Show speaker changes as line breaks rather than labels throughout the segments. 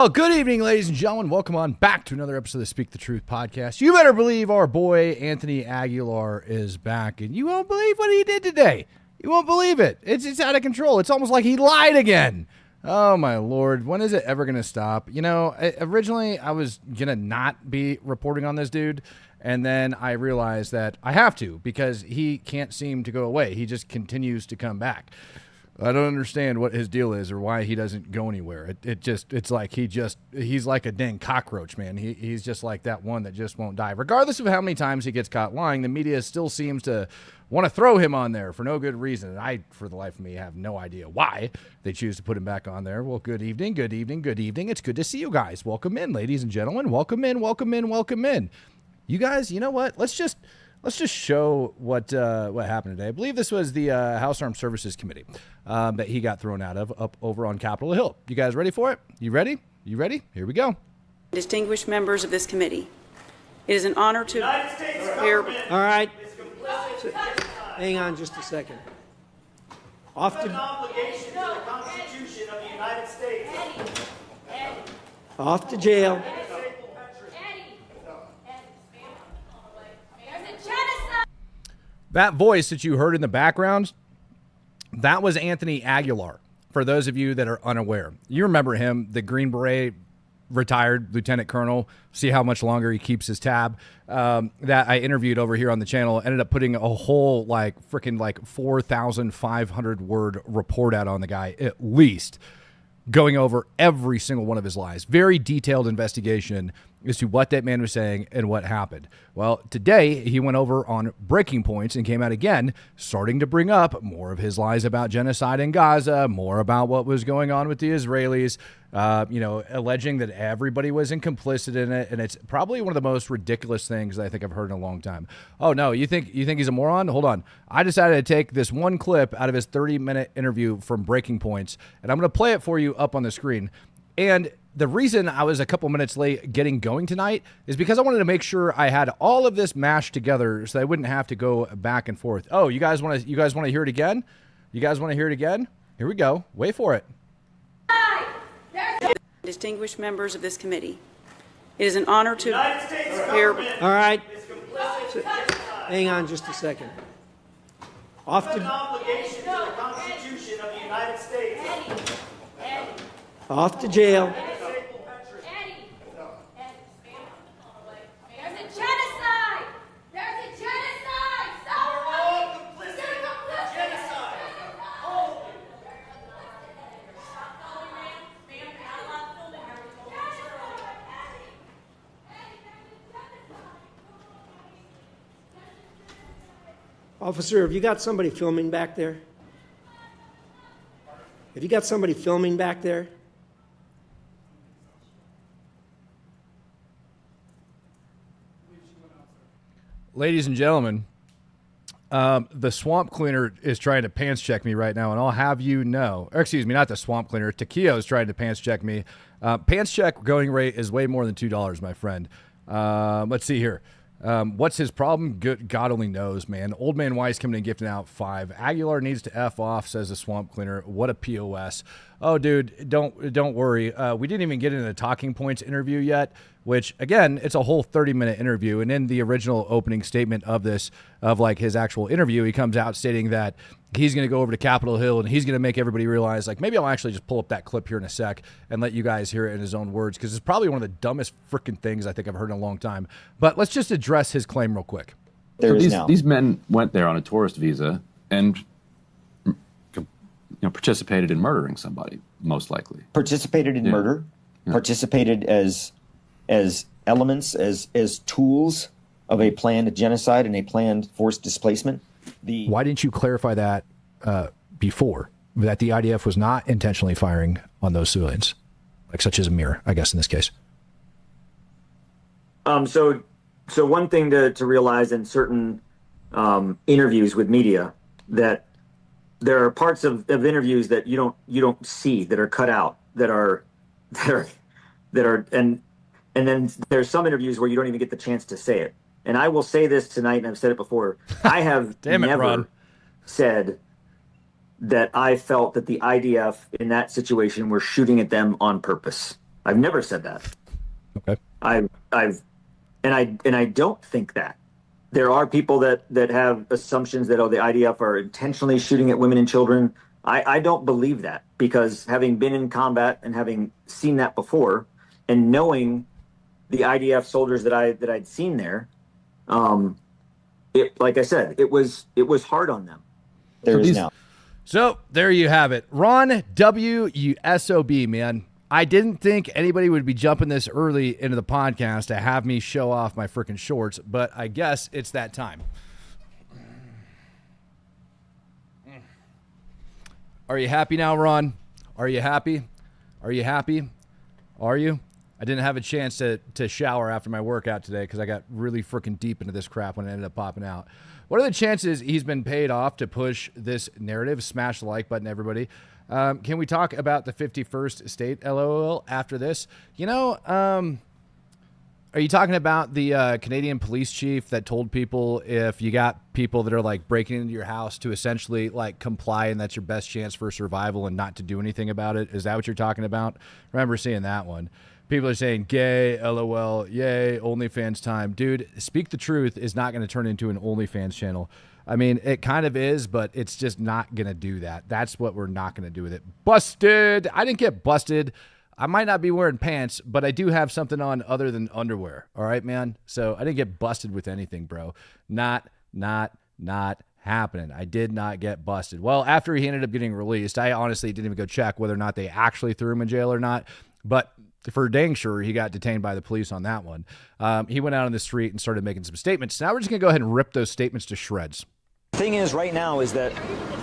Well, good evening, ladies and gentlemen. Welcome on back to another episode of the Speak the Truth podcast. You better believe our boy Anthony Aguilar is back, and you won't believe what he did today. You won't believe it. It's out of control. It's almost like he lied again. Oh, my Lord. When is it ever going to stop? You know, originally I was going to not be reporting on this dude, and then I realized that I have to because he can't seem to go away. He just continues to come back. I don't understand what his deal is or why he doesn't go anywhere. It's like he's like a dang cockroach, man. He's just like that one that just won't die. Regardless of how many times he gets caught lying, the media still seems to want to throw him on there for no good reason. And I, for the life of me, have no idea why they choose to put him back on there. Well, good evening, good evening, good evening. It's good to see you guys. Welcome in, ladies and gentlemen. Welcome in, welcome in, welcome in. You guys, you know what? Let's just show what happened today. I believe this was the House Armed Services Committee that he got thrown out of up over on Capitol Hill. You guys ready for it? You ready? You ready? Here we go.
Distinguished members of this committee, it is an honor to hear.
All right. Hang on just a second. Off to
obligation to the Constitution of the United States.
Off to jail.
That voice that you heard in the background, that was Anthony Aguilar, for those of you that are unaware. You remember him, the Green Beret, retired lieutenant colonel. See how much longer he keeps his tab. That I interviewed over here on the channel, ended up putting a whole freaking 4,500 word report out on the guy, at least, going over every single one of his lies. Very detailed investigation as to what that man was saying and what happened. Well, today he went over on breaking points and came out again, starting to bring up more of his lies about genocide in Gaza, more about what was going on with the Israelis, alleging that everybody was complicit in it. And it's probably one of the most ridiculous things that I think I've heard in a long time. Oh no, you think he's a moron? Hold on. I decided to take this one clip out of his 30-minute interview from Breaking Points, and I'm going to play it for you up on the screen. And the reason I was a couple minutes late getting going tonight is because I wanted to make sure I had all of this mashed together so I wouldn't have to go back and forth. Oh, you guys want to hear it again? You guys want to hear it again? Here we go. Wait for it.
Distinguished members of this committee, it is an honor to hear.
All right. Hang on just a second. Off to
Obligation to the Constitution of the United States.
Off to jail. Officer, have you got somebody filming back there? Have you got somebody filming back there?
Ladies and gentlemen, the swamp cleaner is trying to pants check me right now, and I'll have you know, or excuse me, not the swamp cleaner, Taquio is trying to pants check me. Pants check going rate is way more than $2, my friend. Let's see here. What's his problem? Good God only knows, man. Old man Weiss coming in gifting out 5. Aguilar needs to F off, says the swamp cleaner. What a POS. Oh, dude, don't worry. We didn't even get into the talking points interview yet, which, again, it's a whole 30-minute interview. And in the original opening statement of this, of like his actual interview, he comes out stating that he's going to go over to Capitol Hill and he's going to make everybody realize, like, maybe I'll actually just pull up that clip here in a sec and let you guys hear it in his own words, because it's probably one of the dumbest freaking things I think I've heard in a long time. But let's just address his claim real quick.
So these men went there on a tourist visa and participated in murdering somebody, most likely.
Participated in murder, participated as elements, as tools of a planned genocide and a planned forced displacement.
Why didn't you clarify that before, that the IDF was not intentionally firing on those civilians, like such as Amir, I guess, in this case?
So one thing to realize in certain interviews with media, that there are parts of interviews that you don't see, that are cut out, and then there's some interviews where you don't even get the chance to say it. And I will say this tonight, and I've said it before. I have never said that I felt that the IDF in that situation were shooting at them on purpose. I've never said that.
Okay.
And I don't think that. There are people that have assumptions that, the IDF are intentionally shooting at women and children. I don't believe that, because having been in combat and having seen that before, and knowing the IDF soldiers that I'd seen there, like I said, it was hard on them.
So there you have it. Ron W, you SOB, man. I didn't think anybody would be jumping this early into the podcast to have me show off my freaking shorts, but I guess it's that time. Are you happy now, Ron? Are you happy? Are you happy? Are you? I didn't have a chance to shower after my workout today because I got really freaking deep into this crap when it ended up popping out. What are the chances he's been paid off to push this narrative? Smash the like button, everybody. Can we talk about the 51st state, LOL, after this? You know, are you talking about the Canadian police chief that told people if you got people that are like breaking into your house to essentially like comply and that's your best chance for survival and not to do anything about it? Is that what you're talking about? I remember seeing that one. People are saying gay, LOL, yay, OnlyFans time. Dude, Speak the Truth is not going to turn into an OnlyFans channel. I mean, it kind of is, but it's just not going to do that. That's what we're not going to do with it. Busted. I didn't get busted. I might not be wearing pants, but I do have something on other than underwear. All right, man? So I didn't get busted with anything, bro. Not happening. I did not get busted. Well, after he ended up getting released, I honestly didn't even go check whether or not they actually threw him in jail or not. But for dang sure, he got detained by the police on that one. He went out on the street and started making some statements. Now we're just going to go ahead and rip those statements to shreds.
The thing is right now is that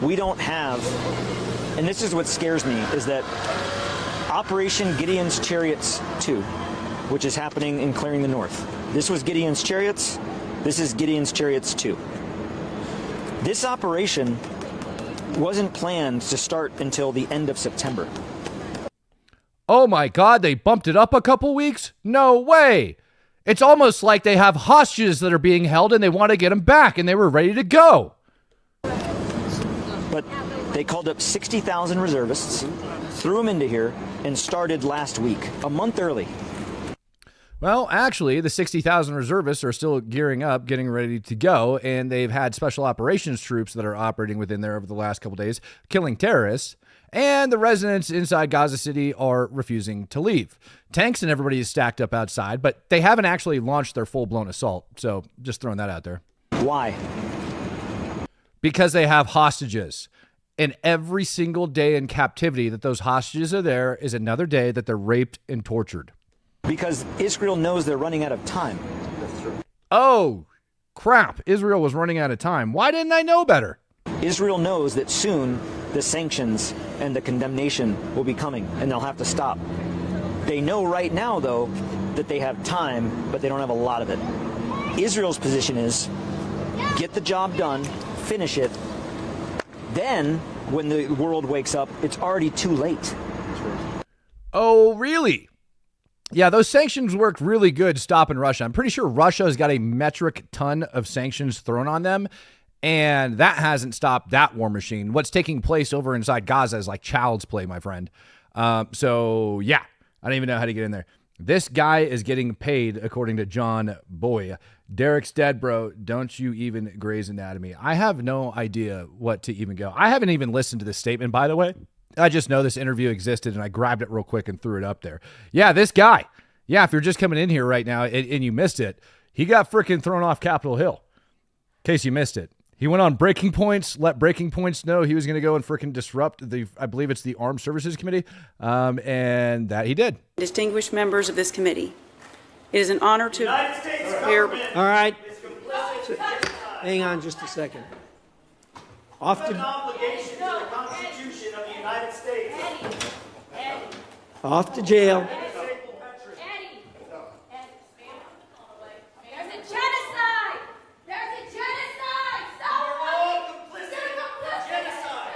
we don't have, and this is what scares me, is that Operation Gideon's Chariots 2, which is happening in clearing the north. This was Gideon's Chariots. This is Gideon's Chariots 2. This operation wasn't planned to start until the end of September.
Oh my God, they bumped it up a couple weeks? No way. It's almost like they have hostages that are being held and they want to get them back and they were ready to go.
But they called up 60,000 reservists, threw them into here, and started last week, a month early.
Well, actually, the 60,000 reservists are still gearing up, getting ready to go, and they've had special operations troops that are operating within there over the last couple days, killing terrorists. And the residents inside Gaza City are refusing to leave. Tanks and everybody is stacked up outside, but they haven't actually launched their full-blown assault. So just throwing that out there.
Why?
Because they have hostages. And every single day in captivity that those hostages are there is another day that they're raped and tortured.
Because Israel knows they're running out of time.
Oh, crap. Israel was running out of time. Why didn't I know better?
Israel knows that soon the sanctions and the condemnation will be coming, and they'll have to stop. They know right now, though, that they have time, but they don't have a lot of it. Israel's position is get the job done, finish it. Then, when the world wakes up, it's already too late.
Oh, really? Yeah, those sanctions worked really good stopping Russia. I'm pretty sure Russia has got a metric ton of sanctions thrown on them, and that hasn't stopped that war machine. What's taking place over inside Gaza is like child's play, my friend. So, yeah, I don't even know how to get in there. This guy is getting paid, according to John Boy. Derek's dead, bro. Don't you even Grey's Anatomy. I have no idea what to even go. I haven't even listened to this statement, by the way. I just know this interview existed, and I grabbed it real quick and threw it up there. Yeah, this guy. Yeah, if you're just coming in here right now and you missed it, he got freaking thrown off Capitol Hill. In case you missed it. He went on Breaking Points, let Breaking Points know he was going to go and freaking disrupt I believe it's the Armed Services Committee, and that he did.
Distinguished members of this committee, it is an honor to
United States
hear.
government
All right.
is complicit in
Hang on just a second. Off
an
to,
obligation to the Constitution of the United States.
off to jail.
There's a genocide! There's a genocide! Stop!
We're all complicit in genocide.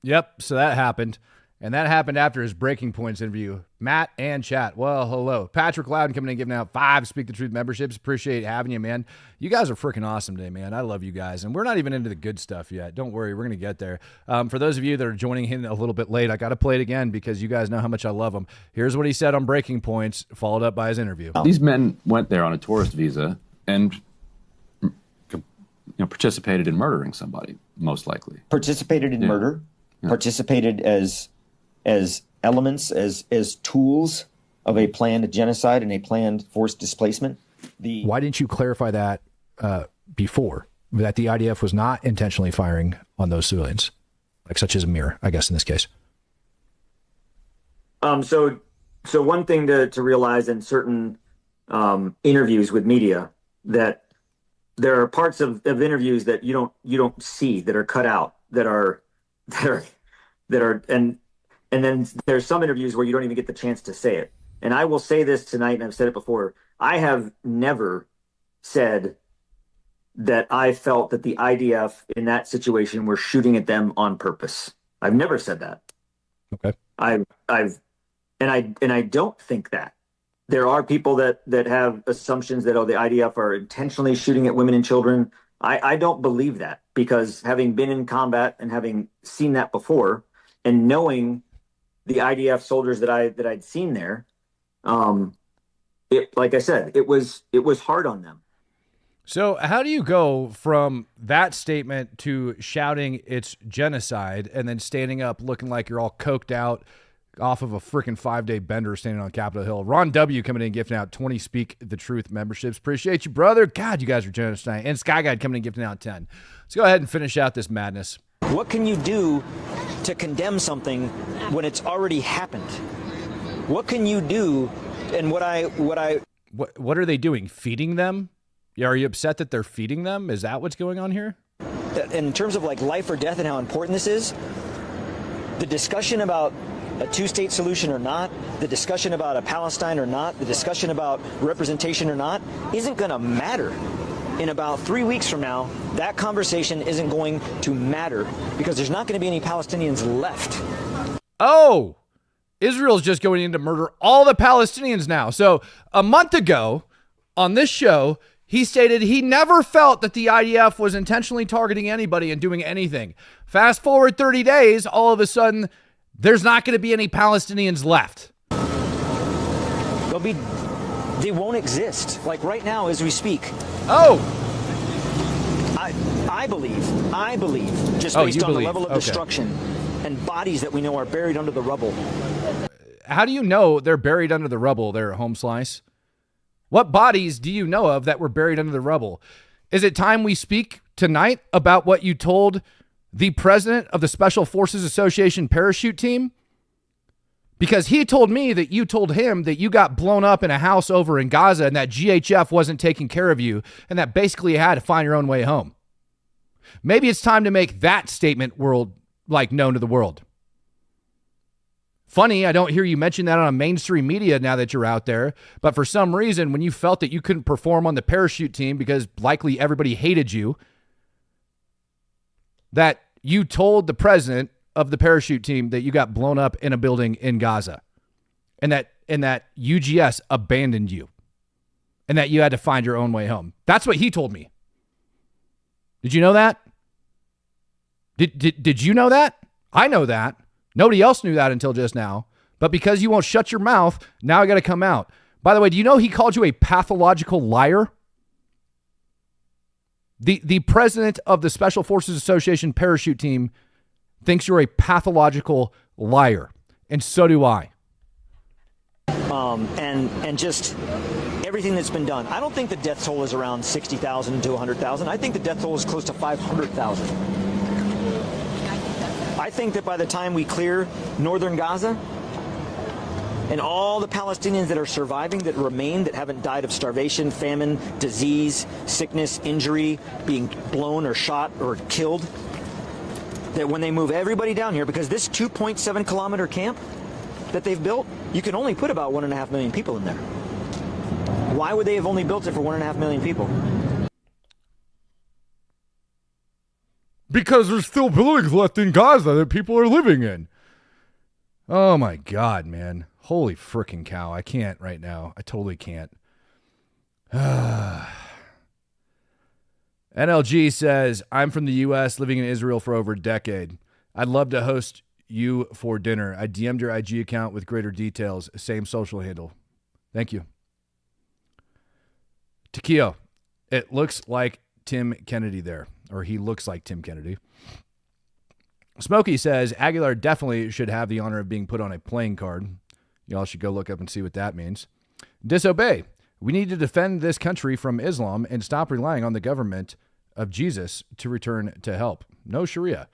Yep, so that happened. And that happened after his Breaking Points interview. Matt and chat. Well, hello. Patrick Loudon coming in, giving out 5 Speak the Truth memberships. Appreciate having you, man. You guys are freaking awesome today, man. I love you guys. And we're not even into the good stuff yet. Don't worry. We're going to get there. For those of you that are joining in a little bit late, I got to play it again because you guys know how much I love him. Here's what he said on Breaking Points, followed up by his interview.
These men went there on a tourist visa and participated in murdering somebody, most likely.
Participated in murder, participated as elements, as tools of a planned genocide and a planned forced displacement.
Why didn't you clarify that before, that the IDF was not intentionally firing on those civilians, like such as Amir, I guess, in this case?
So one thing to realize in certain interviews with media, that there are parts of interviews that you don't see, that are cut out, and then there's some interviews where you don't even get the chance to say it. And I will say this tonight, and I've said it before, I have never said that I felt that the IDF in that situation were shooting at them on purpose. I've never said that.
Okay.
I don't think that. There are people that have assumptions that, the IDF are intentionally shooting at women and children. I don't believe that, because having been in combat and having seen that before, and knowing the IDF soldiers that I'd seen there, like I said, it was hard on them.
So how do you go from that statement to shouting it's genocide and then standing up looking like you're all coked out off of a freaking 5-day bender standing on Capitol Hill? Ron W. coming in gifting out 20 Speak the Truth memberships. Appreciate you, brother. God, you guys are generous tonight. And Sky Guide coming in gifting out 10. Let's go ahead and finish out this madness.
What can you do to condemn something when it's already happened? What can you do? And what
are they doing? Feeding them? Yeah, are you upset that they're feeding them? Is that what's going on here?
In terms of like life or death and how important this is, the discussion about a two-state solution or not, the discussion about a Palestine or not, the discussion about representation or not, isn't going to matter. In about 3 weeks from now, that conversation isn't going to matter because there's not going to be any Palestinians left.
Oh, Israel's just going in to murder all the Palestinians now. So a month ago on this show, he stated he never felt that the IDF was intentionally targeting anybody and doing anything. Fast forward 30 days, all of a sudden, there's not going to be any Palestinians left.
They won't exist. Like right now as we speak.
Oh.
I believe, just based on the level of destruction and bodies that we know are buried under the rubble.
How do you know they're buried under the rubble there, Home Slice? What bodies do you know of that were buried under the rubble? Is it time we speak tonight about what you told the president of the Special Forces Association parachute team? Because he told me that you told him that you got blown up in a house over in Gaza and that GHF wasn't taking care of you and that basically you had to find your own way home. Maybe it's time to make that statement known to the world. Funny, I don't hear you mention that on mainstream media now that you're out there, but for some reason, when you felt that you couldn't perform on the parachute team because likely everybody hated you, that you told the president of the parachute team that you got blown up in a building in Gaza and that UGS abandoned you and that you had to find your own way home. That's what he told me. Did you know that? Did you know that? I know that. Nobody else knew that until just now. But because you won't shut your mouth, now I got to come out. By the way, do you know he called you a pathological liar? The president of the Special Forces Association parachute team thinks you're a pathological liar. And so do I.
And just everything that's been done. I don't think the death toll is around 60,000 to 100,000. I think the death toll is close to 500,000. I think that by the time we clear northern Gaza and all the Palestinians that are surviving, that remain, that haven't died of starvation, famine, disease, sickness, injury, being blown or shot or killed, that when they move everybody down here, because this 2.7 kilometer camp that they've built, you can only put about 1.5 million people in there. Why would they have only built it for 1.5 million people?
Because there's still buildings left in Gaza that people are living in. Oh my God, man. Holy freaking cow. I can't right now. I totally can't. NLG says, I'm from the U.S. living in Israel for over a decade. I'd love to host you for dinner. I DM'd your IG account with greater details. Same social handle. Thank you. Takio, it looks like Tim Kennedy there, or he looks like Tim Kennedy. Smokey says, Aguilar definitely should have the honor of being put on a playing card. Y'all should go look up and see what that means. Disobey. We need to defend this country from Islam and stop relying on the government of Jesus to return to help. No Sharia.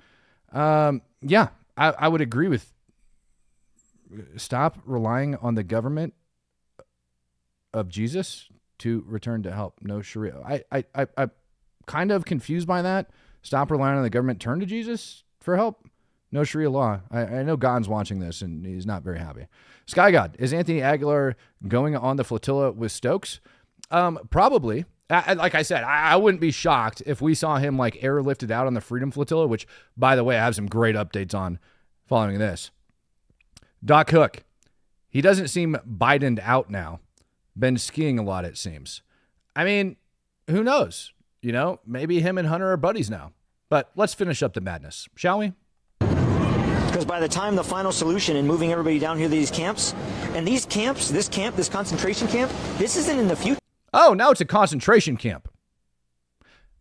Yeah, I would agree with stop relying on the government of Jesus to return to help. No Sharia. I'm kind of confused by that. Stop relying on the government, turn to Jesus for help. No Sharia law. I know God's watching this and he's not very happy. Sky God, is Anthony Aguilar going on the Flotilla with Stokes? Probably. Like I said, I wouldn't be shocked if we saw him like airlifted out on the Freedom Flotilla, which, by the way, I have some great updates on following this. Doc Hook, he doesn't seem Bidened out now. Been skiing a lot, it seems. I mean, who knows? You know, maybe him and Hunter are buddies now. But let's finish up the madness, shall we?
Because by the time the final solution in moving everybody down here to these camps, and these camps, this concentration camp, this isn't in the future.
Oh, now it's a concentration camp.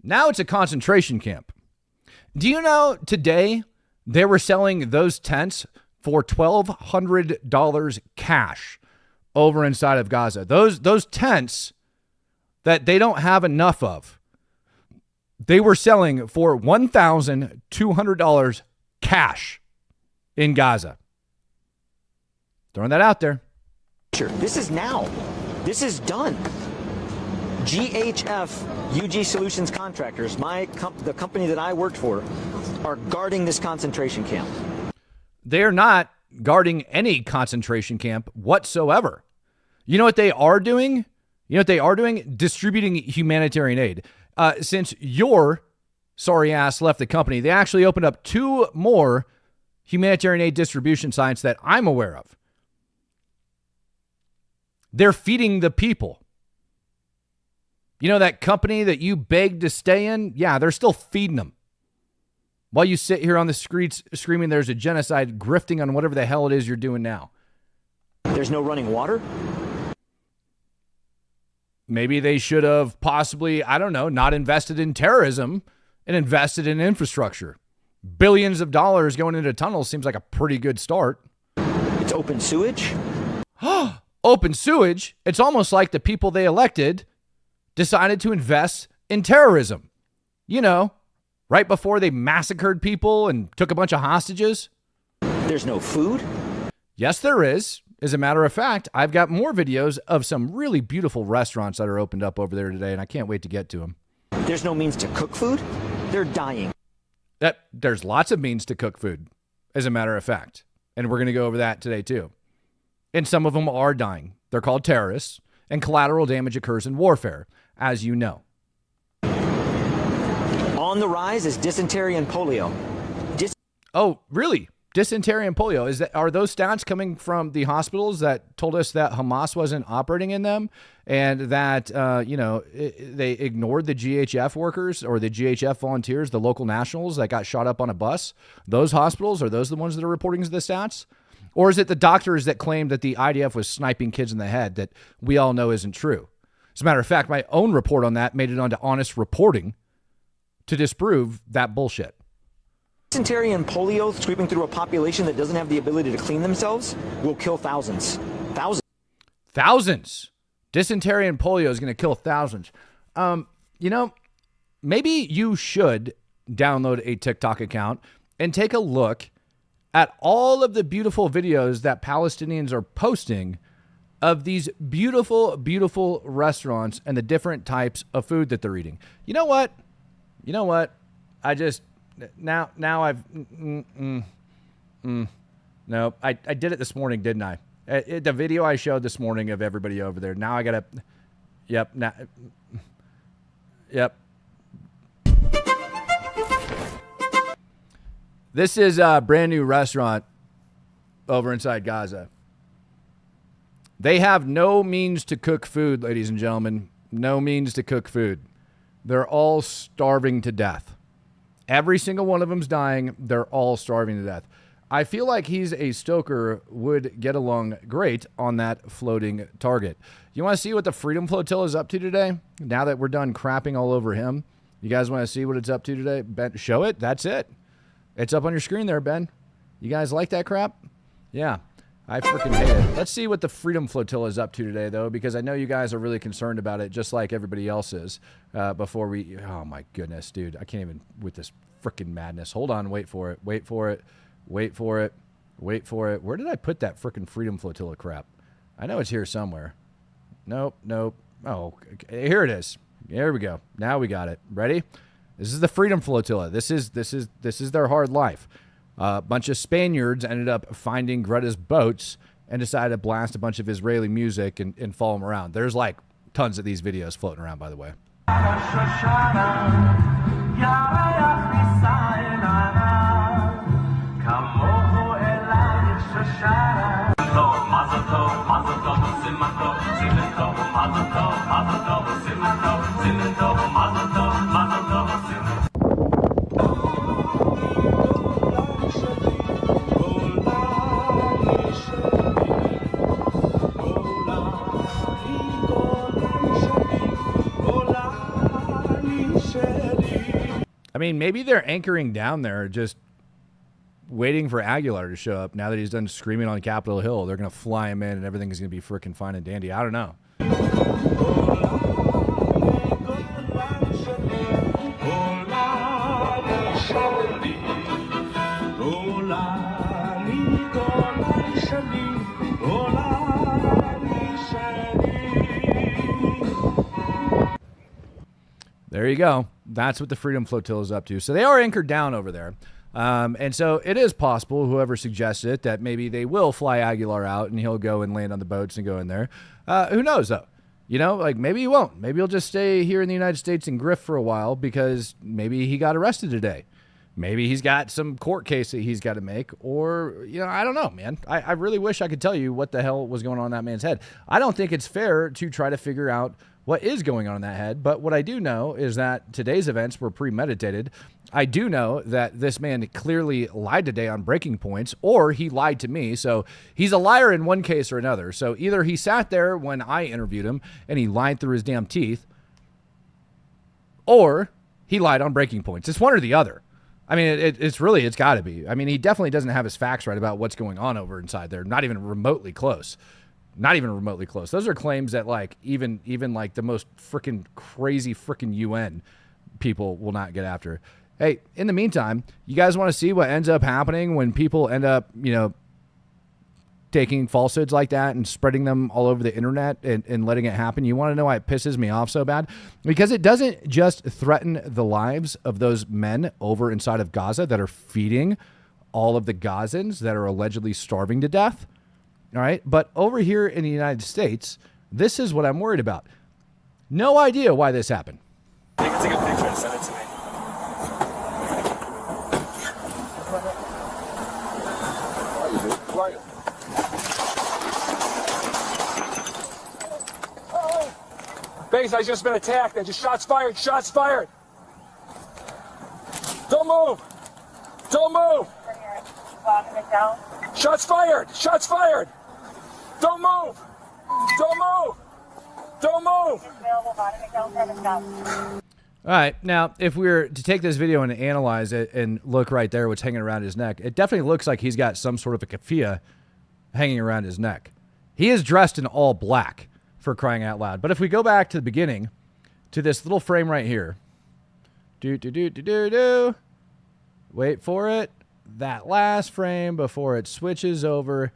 Now it's a concentration camp. Do you know today they were selling those tents for $1,200 cash over inside of Gaza? Those tents that they don't have enough of, they were selling for $1,200 cash in Gaza. Throwing that out there.
This is now. This is done. GHF UG Solutions Contractors, the company that I worked for, are guarding this concentration camp.
They're not guarding any concentration camp whatsoever. You know what they are doing? Distributing humanitarian aid. Since your sorry ass left the company, they actually opened up 2 more humanitarian aid distribution sites that I'm aware of. They're feeding the people. You know that company that you begged to stay in? Yeah, they're still feeding them. While you sit here on the streets screaming there's a genocide, grifting on whatever the hell it is you're doing now.
There's no running water?
Maybe they should have possibly, I don't know, not invested in terrorism and invested in infrastructure. Billions of dollars going into tunnels seems like a pretty good start.
It's open sewage?
Open sewage? It's almost like the people they elected decided to invest in terrorism. You know, right before they massacred people and took a bunch of hostages.
There's no food?
Yes, there is. As a matter of fact, I've got more videos of some really beautiful restaurants that are opened up over there today, and I can't wait to get to them.
There's no means to cook food? They're dying.
There's lots of means to cook food, as a matter of fact. And we're going to go over that today, too. And some of them are dying. They're called terrorists, and collateral damage occurs in warfare, as you know.
On the rise is dysentery and polio.
Oh, really? Dysentery and polio. Are those stats coming from the hospitals that told us that Hamas wasn't operating in them and that, they ignored the GHF workers or the GHF volunteers, the local nationals that got shot up on a bus? Those hospitals, are those the ones that are reporting the stats? Or is it the doctors that claimed that the IDF was sniping kids in the head that we all know isn't true? As a matter of fact, my own report on that made it onto Honest Reporting to disprove that bullshit.
Dysentery and polio sweeping through a population that doesn't have the ability to clean themselves will kill thousands.
Thousands. Dysentery and polio is going to kill thousands. Maybe you should download a TikTok account and take a look at all of the beautiful videos that Palestinians are posting of these beautiful, beautiful restaurants and the different types of food that they're eating. You know what? I just... Now I've no, I did it this morning, didn't I? The video I showed this morning of everybody over there. Now I gotta, yep. This is a brand new restaurant over inside Gaza. They have no means to cook food, ladies and gentlemen. No means to cook food. They're all starving to death. Every single one of them's dying. They're all starving to death. I feel like he's a stoker would get along great on that floating target. You want to see what the Freedom Flotilla is up to today? Now that we're done crapping all over him, you guys want to see what it's up to today? Ben, show it. That's it. It's up on your screen there, Ben. You guys like that crap? Yeah. I freaking hate it. Let's see what the Freedom Flotilla is up to today, though, because I know you guys are really concerned about it, just like everybody else is. Before we... Oh, my goodness, dude. I can't even... With this freaking madness. Hold on. Wait for it. Wait for it. Wait for it. Wait for it. Where did I put that freaking Freedom Flotilla crap? I know it's here somewhere. Nope. Nope. Oh, okay. Here it is. There we go. Now we got it. Ready? This is the Freedom Flotilla. This is their hard life. A bunch of Spaniards ended up finding Greta's boats and decided to blast a bunch of Israeli music and follow them around. There's like tons of these videos floating around, by the way. I mean, maybe they're anchoring down there just waiting for Aguilar to show up. Now that he's done screaming on Capitol Hill, they're going to fly him in and everything's going to be freaking fine and dandy. I don't know. There you go. That's what the Freedom Flotilla is up to. So they are anchored down over there. And so it is possible, whoever suggested it, that maybe they will fly Aguilar out and he'll go and land on the boats and go in there. Who knows, though? You know, like maybe he won't. Maybe he'll just stay here in the United States and grift for a while because maybe he got arrested today. Maybe he's got some court case that he's got to make, or, you know, I don't know, man. I really wish I could tell you what the hell was going on in that man's head. I don't think it's fair to try to figure out what is going on in that head, but what I do know is that today's events were premeditated. I do know that this man clearly lied today on breaking points, or he lied to me, so he's a liar in one case or another. So either he sat there when I interviewed him and he lied through his damn teeth, or he lied on breaking points. It's one or the other. I mean, it's got to be. I mean, he definitely doesn't have his facts right about what's going on over inside there. Not even remotely close. Not even remotely close. Those are claims that, like, even like the most freaking crazy freaking UN people will not get after. Hey, in the meantime, you guys want to see what ends up happening when people end up, you know, taking falsehoods like that and spreading them all over the internet and letting it happen? You want to know why it pisses me off so bad? Because it doesn't just threaten the lives of those men over inside of Gaza that are feeding all of the Gazans that are allegedly starving to death. All right. But over here in the United States, this is what I'm worried about. No idea why this happened.
Take a picture and send it to me. Base, I just been attacked and just shots fired, shots fired. Don't move. Don't move. Shots fired, shots fired. Don't move. Don't move. Don't move.
All right. Now, if we were to take this video and analyze it and look right there, what's hanging around his neck, it definitely looks like he's got some sort of a keffiyeh hanging around his neck. He is dressed in all black, for crying out loud. But if we go back to the beginning, to this little frame right here, wait for it, that last frame before it switches over.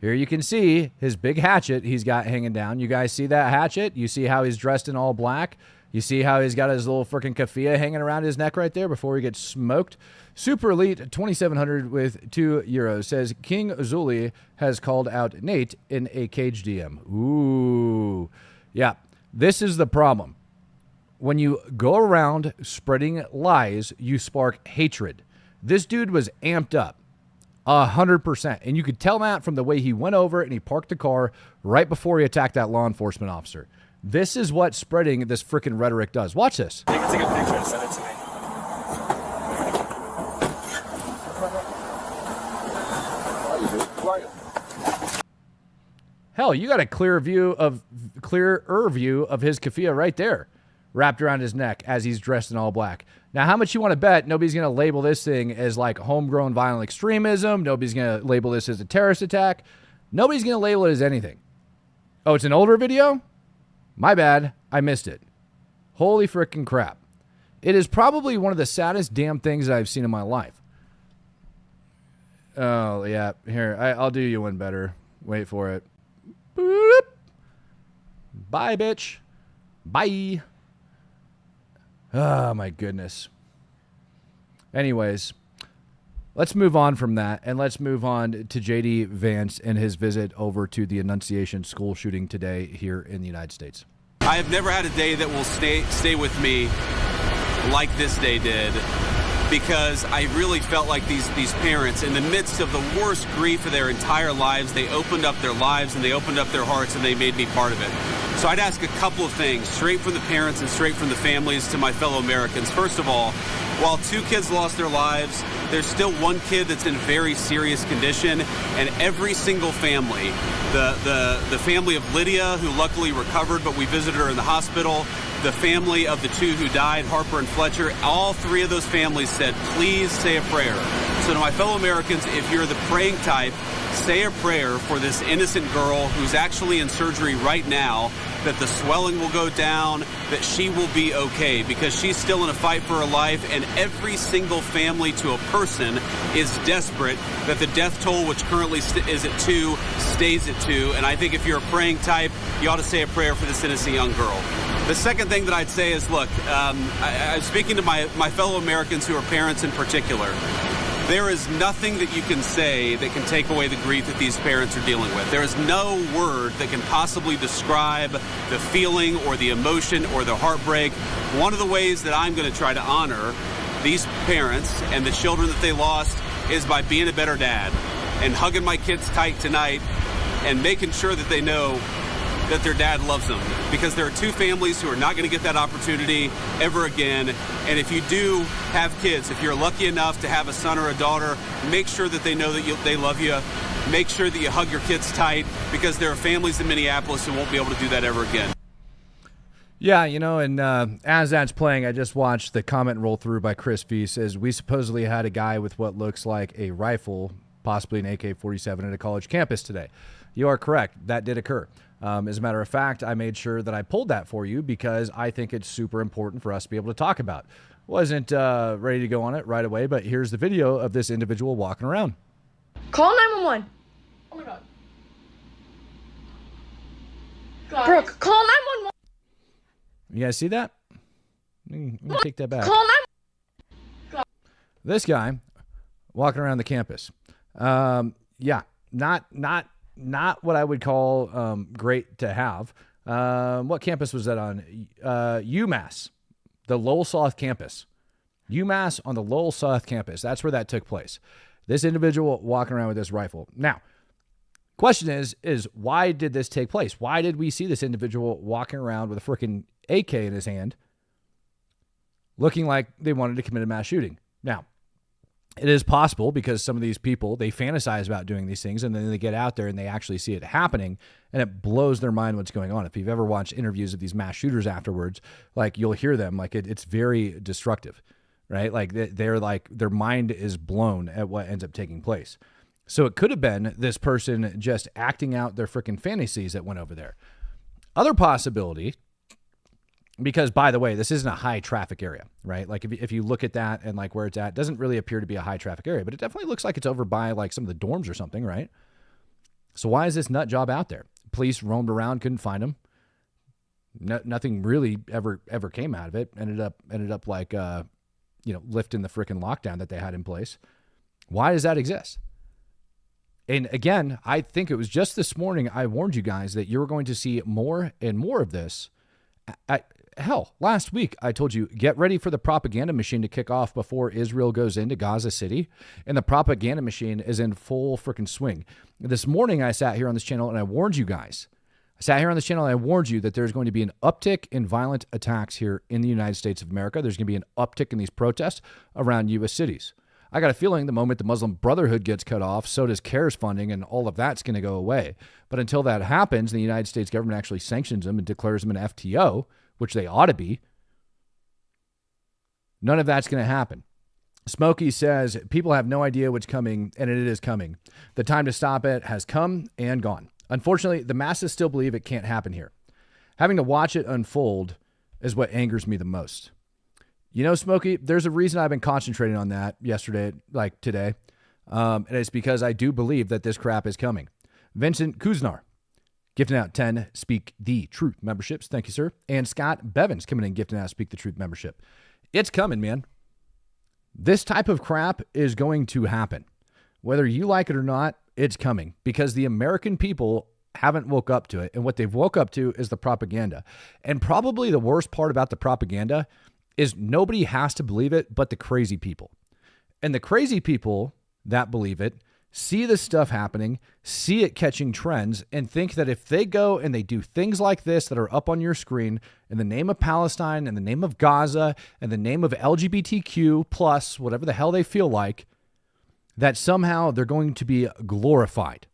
Here you can see his big hatchet he's got hanging down. You guys see that hatchet? You see how he's dressed in all black? You see how he's got his little freaking keffiyeh hanging around his neck right there before he gets smoked? Super Elite 2700 with €2 says King Zuli has called out Nate in a cage DM. Ooh. Yeah, this is the problem. When you go around spreading lies, you spark hatred. This dude was amped up. 100%. And you could tell that from the way he went over and he parked the car right before he attacked that law enforcement officer. This is what spreading this freaking rhetoric does. Watch this.
You can take a picture and send it to me.
Hell, you got a clearer view of his keffiyeh right there, wrapped around his neck as he's dressed in all black. Now, how much you want to bet nobody's going to label this thing as like homegrown violent extremism? Nobody's going to label this as a terrorist attack. Nobody's going to label it as anything. Oh, it's an older video? My bad. I missed it. Holy freaking crap. It is probably one of the saddest damn things that I've seen in my life. Oh, yeah. Here, I'll do you one better. Wait for it. Boop. Bye, bitch. Bye. Oh, my goodness. Anyways, let's move on from that, and let's move on to J.D. Vance and his visit over to the Annunciation school shooting today here in the United States.
I have never had a day that will stay with me like this day did, because I really felt like these parents, in the midst of the worst grief of their entire lives, they opened up their lives and they opened up their hearts and they made me part of it. So I'd ask a couple of things, straight from the parents and straight from the families to my fellow Americans. First of all, while 2 kids lost their lives, there's still 1 kid that's in very serious condition, and every single family, the family of Lydia, who luckily recovered, but we visited her in the hospital, the family of the 2 who died, Harper and Fletcher, all 3 of those families said, please say a prayer. So to my fellow Americans, if you're the praying type, say a prayer for this innocent girl who's actually in surgery right now, that the swelling will go down, that she will be okay, because she's still in a fight for her life, and every single family to a person is desperate that the death toll, which currently is at 2, stays at 2. And I think if you're a praying type, you ought to say a prayer for this innocent young girl. The second thing that I'd say is, look, I'm speaking to my fellow Americans who are parents in particular. There is nothing that you can say that can take away the grief that these parents are dealing with. There is no word that can possibly describe the feeling or the emotion or the heartbreak. One of the ways that I'm going to try to honor these parents and the children that they lost is by being a better dad and hugging my kids tight tonight and making sure that they know that their dad loves them, because there are 2 families who are not going to get that opportunity ever again. And if you do have kids, if you're lucky enough to have a son or a daughter, make sure that they know that they love you. Make sure that you hug your kids tight, because there are families in Minneapolis who won't be able to do that ever again.
Yeah, you know, and as that's playing, I just watched the comment roll through by Chris Fee. Says, we supposedly had a guy with what looks like a rifle, possibly an AK-47, at a college campus today. You are correct. That did occur. As a matter of fact, I made sure that I pulled that for you because I think it's super important for us to be able to talk about. Wasn't ready to go on it right away, but here's the video of this individual walking around.
Call 911. Oh my God. Brooke, call 911.
You guys see that? Let me take that back.
Call 911.
This guy walking around the campus. Yeah, not what I would call great to have. What campus was that on? UMass, the Lowell South campus. UMass on the Lowell South campus. That's where that took place. This individual walking around with this rifle. Now, question is why did this take place? Why did we see this individual walking around with a freaking AK in his hand, looking like they wanted to commit a mass shooting? Now, it is possible because some of these people, they fantasize about doing these things and then they get out there and they actually see it happening and it blows their mind what's going on. If you've ever watched interviews of these mass shooters afterwards, like you'll hear them, like it's very destructive, right? Like they're like, their mind is blown at what ends up taking place. So it could have been this person just acting out their freaking fantasies that went over there. Other possibility, because, by the way, this isn't a high traffic area, right? Like if you look at that and like where it's at, it doesn't really appear to be a high traffic area, but it definitely looks like it's over by like some of the dorms or something, right? So why is this nut job out there? Police roamed around, couldn't find him. Nothing really ever came out of it. Ended up like lifting the freaking lockdown that they had in place. Why does that exist? And again, I think it was just this morning I warned you guys that you were going to see more and more of this hell, last week I told you, get ready for the propaganda machine to kick off before Israel goes into Gaza City. And the propaganda machine is in full freaking swing. This morning I sat here on this channel and I warned you guys. I sat here on this channel and I warned you that there's going to be an uptick in violent attacks here in the United States of America. There's going to be an uptick in these protests around U.S. cities. I got a feeling the moment the Muslim Brotherhood gets cut off, so does CARES funding, and all of that's going to go away. But until that happens, the United States government actually sanctions them and declares them an FTO, which they ought to be. None of that's going to happen. Smokey says, people have no idea what's coming, and it is coming. The time to stop it has come and gone. Unfortunately, the masses still believe it can't happen here. Having to watch it unfold is what angers me the most. You know, Smokey, there's a reason I've been concentrating on that yesterday, like today. And it's because I do believe that this crap is coming. Vincent Kuznar, gifting out 10 Speak the Truth memberships. Thank you, sir. And Scott Bevins coming in, gifting out Speak the Truth membership. It's coming, man. This type of crap is going to happen. Whether you like it or not, it's coming because the American people haven't woke up to it. And what they've woke up to is the propaganda. And probably the worst part about the propaganda is nobody has to believe it but the crazy people. And the crazy people that believe it see this stuff happening, see it catching trends, and think that if they go and they do things like this that are up on your screen in the name of Palestine, in the name of Gaza, in the name of LGBTQ plus, whatever the hell they feel like, that somehow they're going to be glorified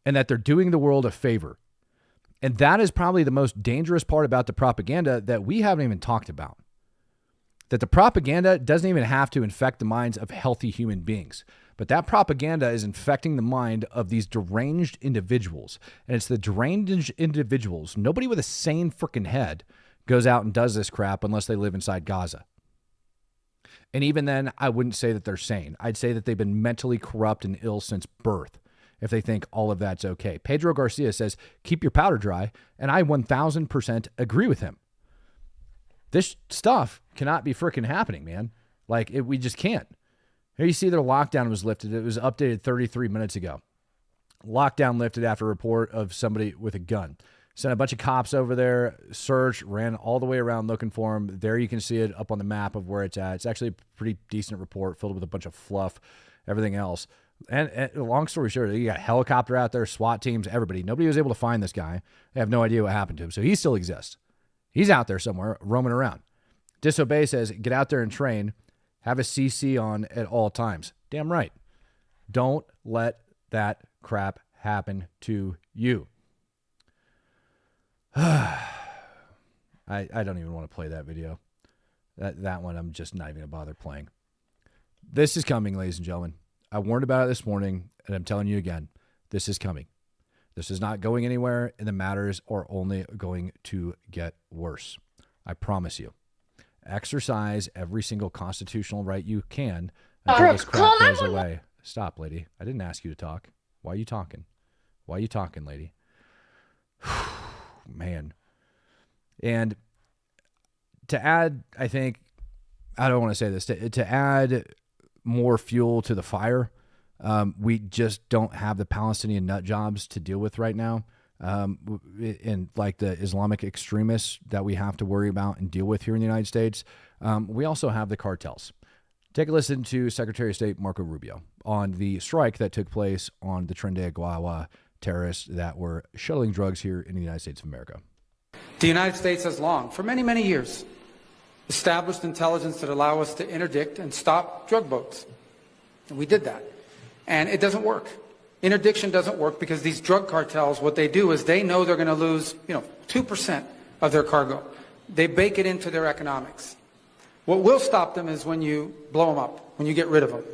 and that they're doing the world a favor. And that is probably the most dangerous part about the propaganda that we haven't even talked about. That the propaganda doesn't even have to infect the minds of healthy human beings. But that propaganda is infecting the mind of these deranged individuals. And it's the deranged individuals. Nobody with a sane freaking head goes out and does this crap unless they live inside Gaza. And even then, I wouldn't say that they're sane. I'd say that they've been mentally corrupt and ill since birth if they think all of that's okay. Pedro Garcia says, keep your powder dry. And I 1000% agree with him. This stuff cannot be freaking happening, man. Like, we just can't. Here you see their lockdown was lifted. It was updated 33 minutes ago. Lockdown lifted after a report of somebody with a gun. Sent a bunch of cops over there, searched, ran all the way around looking for him. There you can see it up on the map of where it's at. It's actually a pretty decent report filled with a bunch of fluff, everything else. And long story short, you got a helicopter out there, SWAT teams, everybody. Nobody was able to find this guy. They have no idea what happened to him. So he still exists. He's out there somewhere roaming around. Disobey says, get out there and train. Have a CC on at all times. Damn right. Don't let that crap happen to you. I don't even want to play that video. That one I'm just not even going to bother playing. This is coming, ladies and gentlemen. I warned about it this morning, and I'm telling you again, this is coming. This is not going anywhere, and the matters are only going to get worse. I promise you. Exercise every single constitutional right you can until this crap goes away. Stop, lady. I didn't ask you to talk. Why are you talking? Why are you talking, lady? Man. And to add, I think, I don't want to say this, to add more fuel to the fire, we just don't have the Palestinian nut jobs to deal with right now. And like the Islamic extremists that we have to worry about and deal with here in the United States. We also have the cartels. Take a listen to Secretary of State Marco Rubio on the strike that took place on the Tren de Aguilar terrorists that were shuttling drugs here in the United States of America.
The United States has long, for many, many years, established intelligence that allow us to interdict and stop drug boats. And we did that. And it doesn't work. Interdiction doesn't work because these drug cartels, what they do is they know they're going to lose, 2% of their cargo. They bake it into their economics. What will stop them is when you blow them up, when you get rid of them.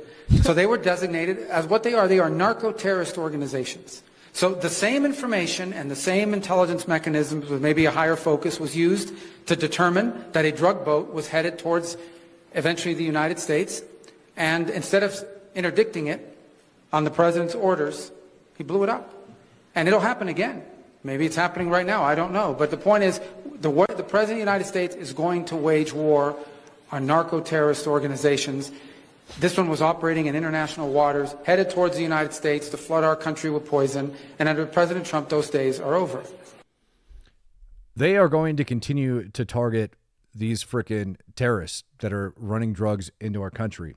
So they were designated as what they are. They are narco-terrorist organizations. So the same information and the same intelligence mechanisms with maybe a higher focus was used to determine that a drug boat was headed towards eventually the United States. And instead of interdicting it on the president's orders, he blew it up. And it'll happen again. Maybe it's happening right now. I don't know. But the point is, the president of the United States is going to wage war on narco-terrorist organizations. This one was operating in international waters, headed towards the United States to flood our country with poison. And under President Trump, those days are over.
They are going to continue to target these freaking terrorists that are running drugs into our country.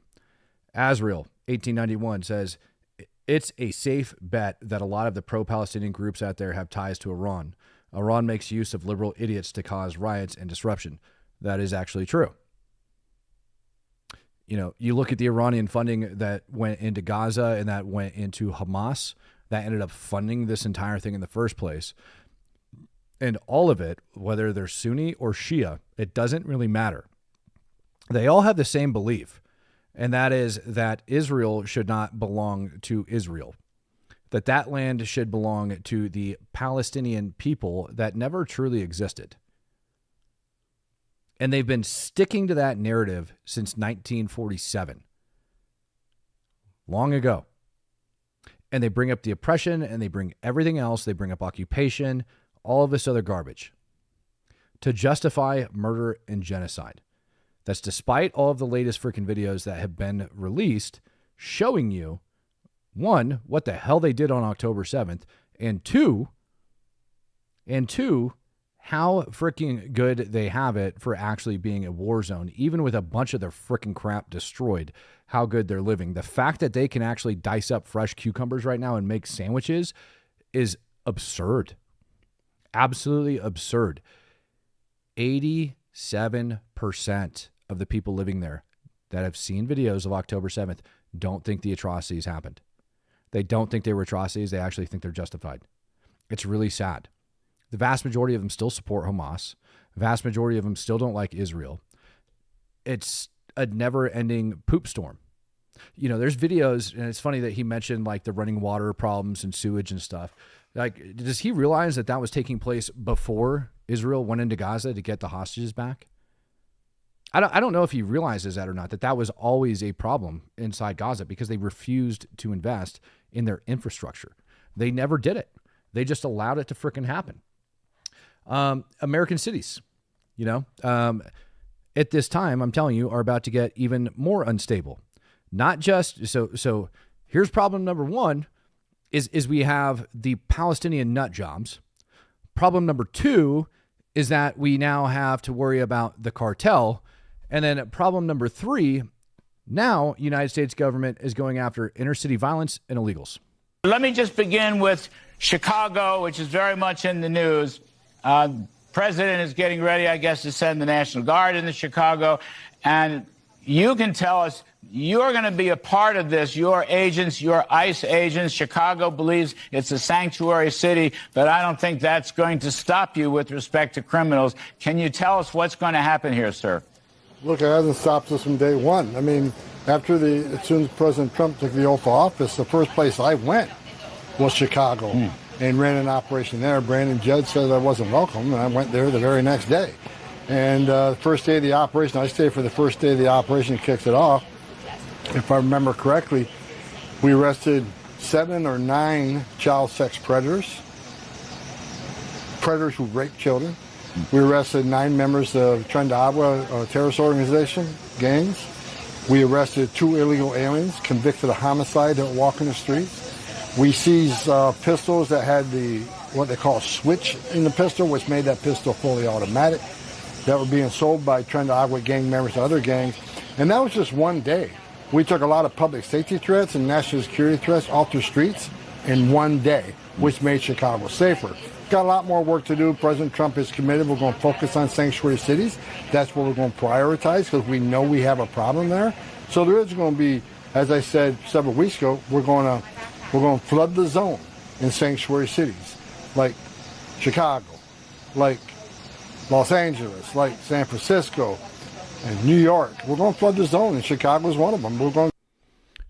Azrael, 1891, says, it's a safe bet that a lot of the pro-Palestinian groups out there have ties to Iran. Iran makes use of liberal idiots to cause riots and disruption. That is actually true. You know, you look at the Iranian funding that went into Gaza and that went into Hamas, that ended up funding this entire thing in the first place. And all of it, whether they're Sunni or Shia, it doesn't really matter. They all have the same belief, and that is that Israel should not belong to Israel, that that land should belong to the Palestinian people that never truly existed. And they've been sticking to that narrative since 1947, long ago. And they bring up the oppression, and they bring everything else. They bring up occupation, all of this other garbage to justify murder and genocide. That's despite all of the latest freaking videos that have been released showing you, one, what the hell they did on October 7th, and two, how freaking good they have it for actually being a war zone, even with a bunch of their freaking crap destroyed, how good they're living. The fact that they can actually dice up fresh cucumbers right now and make sandwiches is absurd. Absolutely absurd. 87% of the people living there that have seen videos of October 7th don't think the atrocities happened. They don't think they were atrocities. They actually think they're justified. It's really sad. The vast majority of them still support Hamas. The vast majority of them still don't like Israel. It's a never-ending poop storm. You know, there's videos, and it's funny that he mentioned like the running water problems and sewage and stuff. Like, does he realize that that was taking place before Israel went into Gaza to get the hostages back? I don't know if he realizes that or not, that was always a problem inside Gaza because they refused to invest in their infrastructure. They never did it. They just allowed it to frickin' happen. American cities, you know, at this time, I'm telling you, are about to get even more unstable. Not just, so here's problem number one is we have the Palestinian nut jobs. Problem number two is that we now have to worry about the cartel. And then problem number three, now United States government is going after inner city violence and illegals.
Let me just begin with Chicago, which is very much in the news. President is getting ready, I guess, to send the National Guard into Chicago. And you can tell us you're going to be a part of this. Your agents, your ICE agents. Chicago believes it's a sanctuary city, but I don't think that's going to stop you with respect to criminals. Can you tell us what's going to happen here, sir?
Look, it hasn't stopped us from day one. I mean, as soon as President Trump took the oath of office, the first place I went was Chicago and ran an operation there. Brandon Judd said I wasn't welcome, and I went there the very next day. And the first day of the operation, I stayed for the first day of the operation, kicked it off. If I remember correctly, we arrested 7 or 9 child sex predators who raped children. We arrested 9 members of Trifecta, a terrorist organization, gangs. We arrested 2 illegal aliens convicted of homicide that walk in the streets. We seized pistols that had what they call a switch in the pistol, which made that pistol fully automatic, that were being sold by Trifecta gang members to other gangs. And that was just one day. We took a lot of public safety threats and national security threats off the streets in one day, which made Chicago safer. Got a lot more work to do. President Trump is committed. We're going to focus on sanctuary cities. That's what we're going to prioritize because we know we have a problem there. So there is going to be, as I said several weeks ago, we're going to flood the zone in sanctuary cities like Chicago, like Los Angeles, like San Francisco, and New York. We're going to flood the zone, and Chicago is one of them. We're going.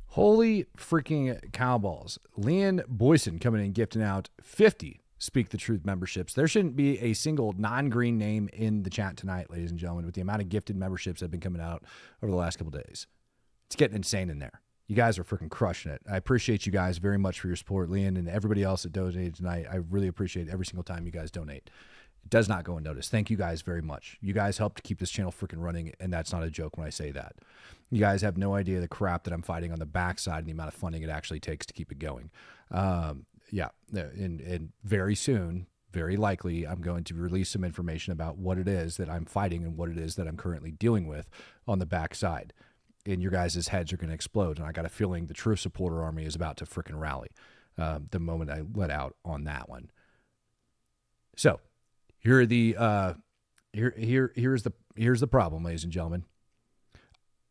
Holy freaking cowballs! Leanne Boyson coming in gifting out 50 Speak the Truth memberships. There shouldn't be a single non-green name in the chat tonight, ladies and gentlemen, with the amount of gifted memberships that have been coming out over the last couple of days. It's getting insane in there. You guys are freaking crushing it. I appreciate you guys very much for your support, Leanne, and everybody else that donated tonight. I really appreciate every single time you guys donate. It does not go unnoticed. Thank you guys very much. You guys help to keep this channel freaking running, and that's not a joke when I say that. You guys have no idea the crap that I'm fighting on the backside and the amount of funding it actually takes to keep it going. Yeah, and very soon, very likely I'm going to release some information about what it is that I'm fighting and what it is that I'm currently dealing with on the backside. And your guys' heads are going to explode. And I got a feeling the Truth Supporter Army is about to frickin' rally the moment I let out on that one. So here are the here's the problem, ladies and gentlemen.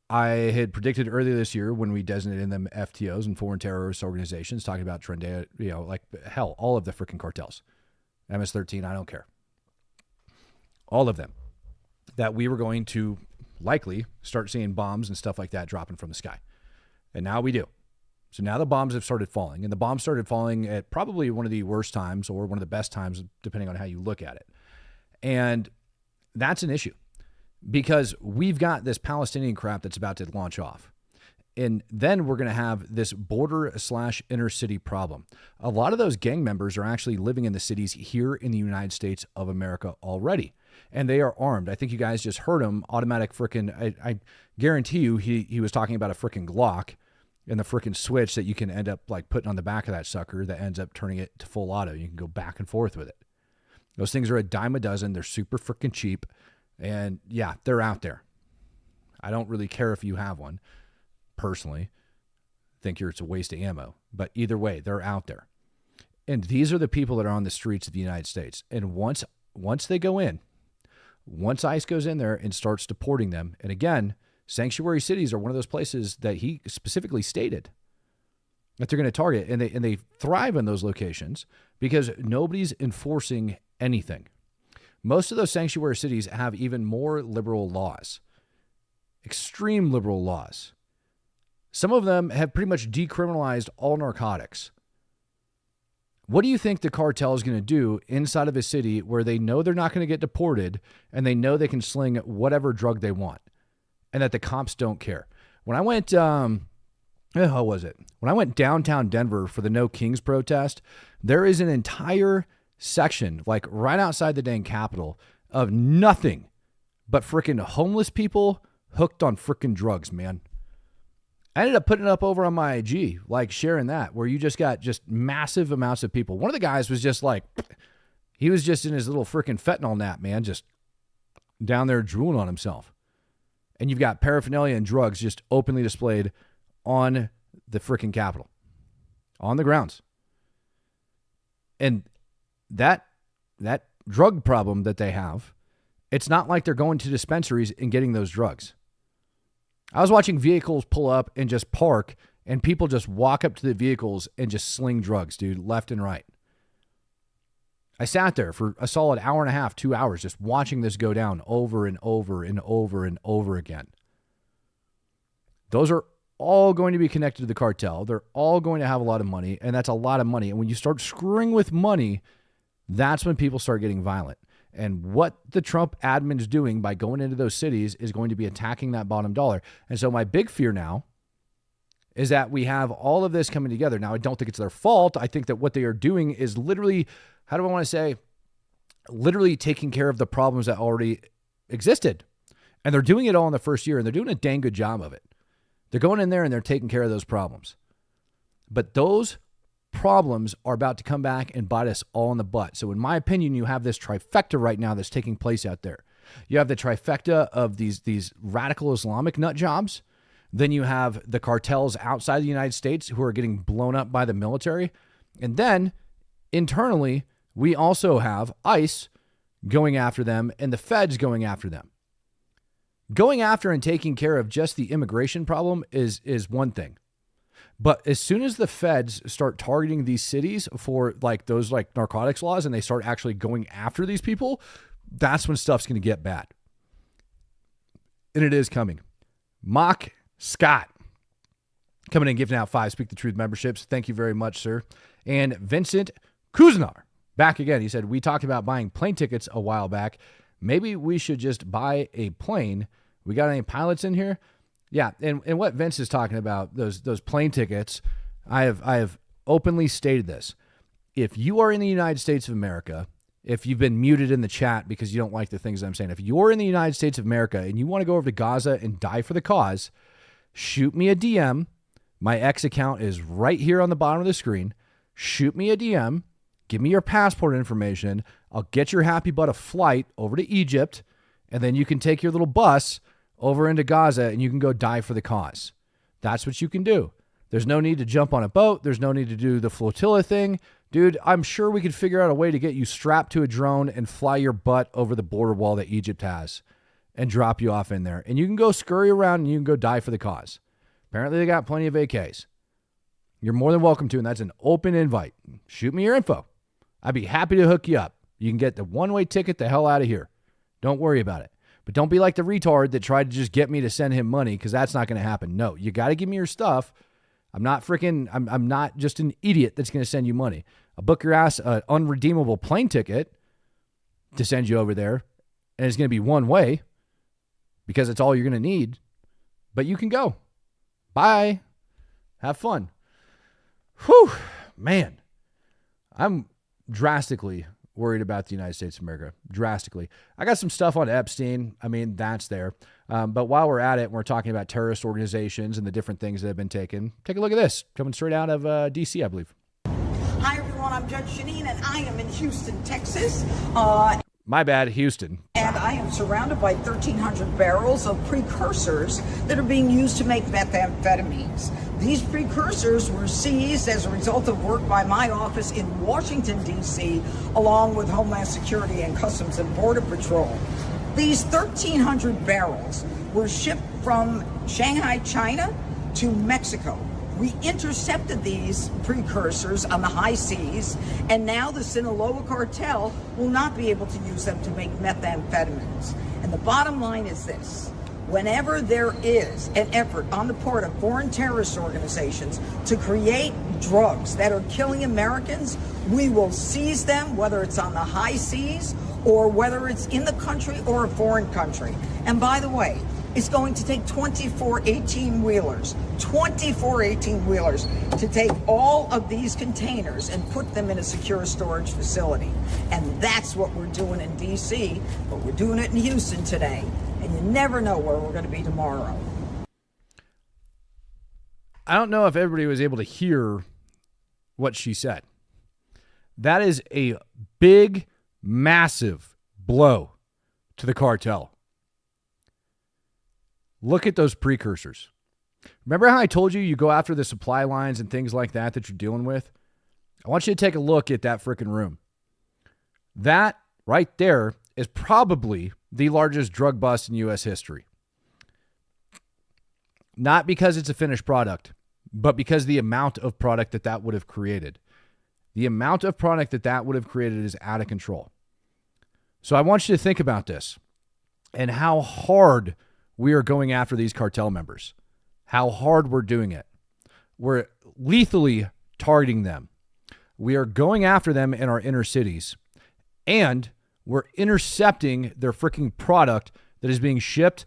I had predicted earlier this year when we designated them FTOs and foreign terrorist organizations, talking about Trendia, like hell, all of the freaking cartels, MS-13, I don't care, all of them, that we were going to likely start seeing bombs and stuff like that dropping from the sky. And now we do. So now the bombs have started falling, and the bombs started falling at probably one of the worst times or one of the best times, depending on how you look at it. And that's an issue because we've got this Palestinian crap that's about to launch off. And then we're going to have this border/inner city problem. A lot of those gang members are actually living in the cities here in the United States of America already. And they are armed. I think you guys just heard him. Automatic frickin', I guarantee you he was talking about a frickin' Glock and the frickin' switch that you can end up like putting on the back of that sucker that ends up turning it to full auto. You can go back and forth with it. Those things are a dime a dozen. They're super frickin' cheap. And yeah, they're out there. I don't really care if you have one. Personally, think it's a waste of ammo. But either way, they're out there. And these are the people that are on the streets of the United States. And once they go in, once ICE goes in there and starts deporting them, and again, sanctuary cities are one of those places that he specifically stated that they're going to target, and they thrive in those locations because nobody's enforcing anything. Most of those sanctuary cities have even more liberal laws, extreme liberal laws. Some of them have pretty much decriminalized all narcotics. What do you think the cartel is going to do inside of a city where they know they're not going to get deported and they know they can sling whatever drug they want and that the cops don't care? When I went, how was it? When I went downtown Denver for the No Kings protest, there is an entire section, like right outside the dang Capitol, of nothing but freaking homeless people hooked on freaking drugs, man. I ended up putting it up over on my IG, like sharing that, where you just got just massive amounts of people. One of the guys was just like, he was just in his little freaking fentanyl nap, man, just down there drooling on himself. And you've got paraphernalia and drugs just openly displayed on the freaking Capitol, on the grounds. And that drug problem that they have, it's not like they're going to dispensaries and getting those drugs. I was watching vehicles pull up and just park, and people just walk up to the vehicles and just sling drugs, dude, left and right. I sat there for a solid hour and a half, 2 hours, just watching this go down over and over and over and over again. Those are all going to be connected to the cartel. They're all going to have a lot of money, and that's a lot of money. And when you start screwing with money, that's when people start getting violent. And what the Trump admin is doing by going into those cities is going to be attacking that bottom dollar. And so my big fear now is that we have all of this coming together. Now, I don't think it's their fault. I think that what they are doing is literally, how do I want to say, literally taking care of the problems that already existed. And they're doing it all in the first year, and they're doing a dang good job of it. They're going in there and they're taking care of those problems. But those problems are about to come back and bite us all in the butt. So in my opinion, you have this trifecta right now that's taking place out there. You have the trifecta of these radical Islamic nut jobs. Then you have the cartels outside the United States who are getting blown up by the military. And then internally, we also have ICE going after them and the feds going after them. Going after and taking care of just the immigration problem is one thing. But as soon as the feds start targeting these cities for like those like narcotics laws and they start actually going after these people, that's when stuff's going to get bad. And it is coming. Mock Scott coming in, giving out 5 Speak the Truth memberships. Thank you very much, sir. And Vincent Kuznar back again. He said, we talked about buying plane tickets a while back. Maybe we should just buy a plane. We got any pilots in here? Yeah, and what Vince is talking about, those plane tickets, I have openly stated this. If you are in the United States of America, if you've been muted in the chat because you don't like the things I'm saying, if you're in the United States of America and you want to go over to Gaza and die for the cause, shoot me a DM. My X account is right here on the bottom of the screen. Shoot me a DM. Give me your passport information. I'll get your happy butt a flight over to Egypt, and then you can take your little bus over into Gaza and you can go die for the cause. That's what you can do. There's no need to jump on a boat. There's no need to do the Flotilla thing. Dude, I'm sure we could figure out a way to get you strapped to a drone and fly your butt over the border wall that Egypt has and drop you off in there. And you can go scurry around and you can go die for the cause. Apparently they got plenty of AKs. You're more than welcome to, and that's an open invite. Shoot me your info. I'd be happy to hook you up. You can get the one-way ticket the hell out of here. Don't worry about it. But don't be like the retard that tried to just get me to send him money, because that's not going to happen. No, you got to give me your stuff. I'm not just an idiot that's going to send you money. I'll book your ass an unredeemable plane ticket to send you over there, and it's going to be one way because it's all you're going to need. But you can go. Bye. Have fun. Whew, man. I'm drastically worried about the United States of America. Drastically. I got some stuff on Epstein. I mean, that's there. But while we're at it, we're talking about terrorist organizations and the different things that have been taken. Take a look at this. Coming straight out of D.C., I believe.
Hi, everyone. I'm Judge Janine, and I am in Houston, Texas.
My bad, Houston.
And I am surrounded by 1,300 barrels of precursors that are being used to make methamphetamines. These precursors were seized as a result of work by my office in Washington, D.C., along with Homeland Security and Customs and Border Patrol. These 1,300 barrels were shipped from Shanghai, China to Mexico. We intercepted these precursors on the high seas, and now the Sinaloa cartel will not be able to use them to make methamphetamines. And the bottom line is this. Whenever there is an effort on the part of foreign terrorist organizations to create drugs that are killing Americans, we will seize them, whether it's on the high seas or whether it's in the country or a foreign country. And by the way, it's going to take 24 18-wheelers to take all of these containers and put them in a secure storage facility. And that's what we're doing in D.C., but we're doing it in Houston today. And you never know where we're going to be tomorrow.
I don't know if everybody was able to hear what she said. That is a big, massive blow to the cartel. Look at those precursors. Remember how I told you go after the supply lines and things like that you're dealing with? I want you to take a look at that freaking room. That right there is probably the largest drug bust in U.S. history. Not because it's a finished product, but because the amount of product that would have created. The amount of product that would have created is out of control. So I want you to think about this and how hard we are going after these cartel members. How hard we're doing it. We're lethally targeting them. We are going after them in our inner cities. And we're intercepting their freaking product that is being shipped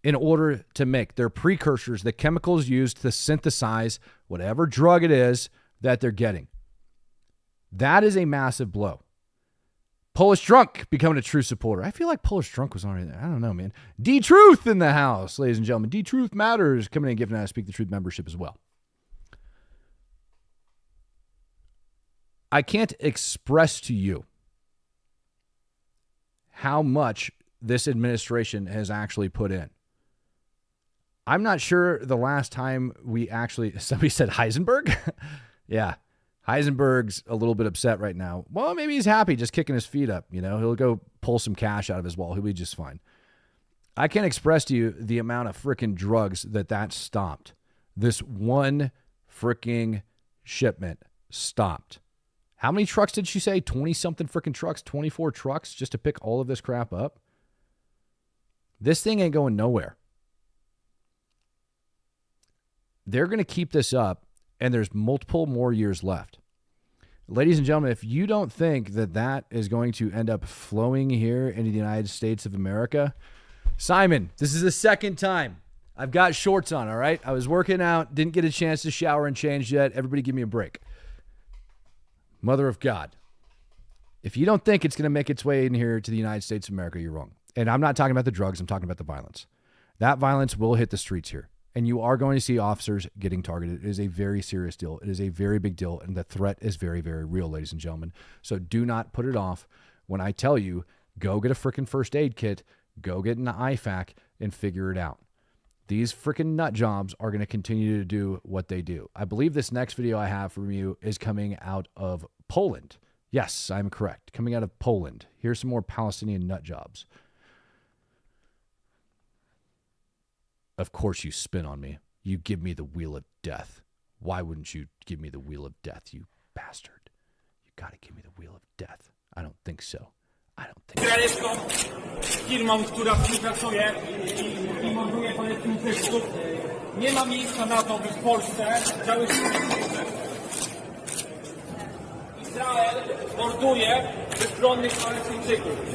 in order to make their precursors, the chemicals used to synthesize whatever drug it is that they're getting. That is a massive blow. Polish Drunk becoming a true supporter. I feel like Polish Drunk was already there. I don't know, man. D-Truth in the house, ladies and gentlemen. D-Truth Matters coming in and giving out a Speak the Truth membership as well. I can't express to you how much this administration has actually put in. I'm not sure the last time somebody said Heisenberg? Yeah. Heisenberg's a little bit upset right now. Well, maybe he's happy just kicking his feet up. He'll go pull some cash out of his wallet. He'll be just fine. I can't express to you the amount of freaking drugs that stopped. This one freaking shipment stopped. How many trucks did she say? 20-something freaking trucks, 24 trucks just to pick all of this crap up? This thing ain't going nowhere. They're going to keep this up, and there's multiple more years left. Ladies and gentlemen, if you don't think that is going to end up flowing here into the United States of America, Simon, this is the second time I've got shorts on, all right? I was working out, didn't get a chance to shower and change yet. Everybody give me a break. Mother of God. If you don't think it's going to make its way in here to the United States of America, you're wrong. And I'm not talking about the drugs. I'm talking about the violence. That violence will hit the streets here. And you are going to see officers getting targeted. It is a very serious deal. It is a very big deal. And the threat is very, very real, ladies and gentlemen. So do not put it off. When I tell you, go get a freaking first aid kit, go get an IFAC, and figure it out. These freaking nut jobs are going to continue to do what they do. I believe this next video I have from you is coming out of Poland. Yes, I'm correct. Coming out of Poland. Here's some more Palestinian nut jobs. Of course you spin on me. You give me the wheel of death. Why wouldn't you give me the wheel of death, you bastard? You got to give me the wheel of death. I don't think so. I don't think so.
Izraelską firmą, która współpracuje i morduje Palestyńczyków. Nie ma miejsca na to, by w Polsce działy się Izrael morduje bezbronnych Palestyńczyków.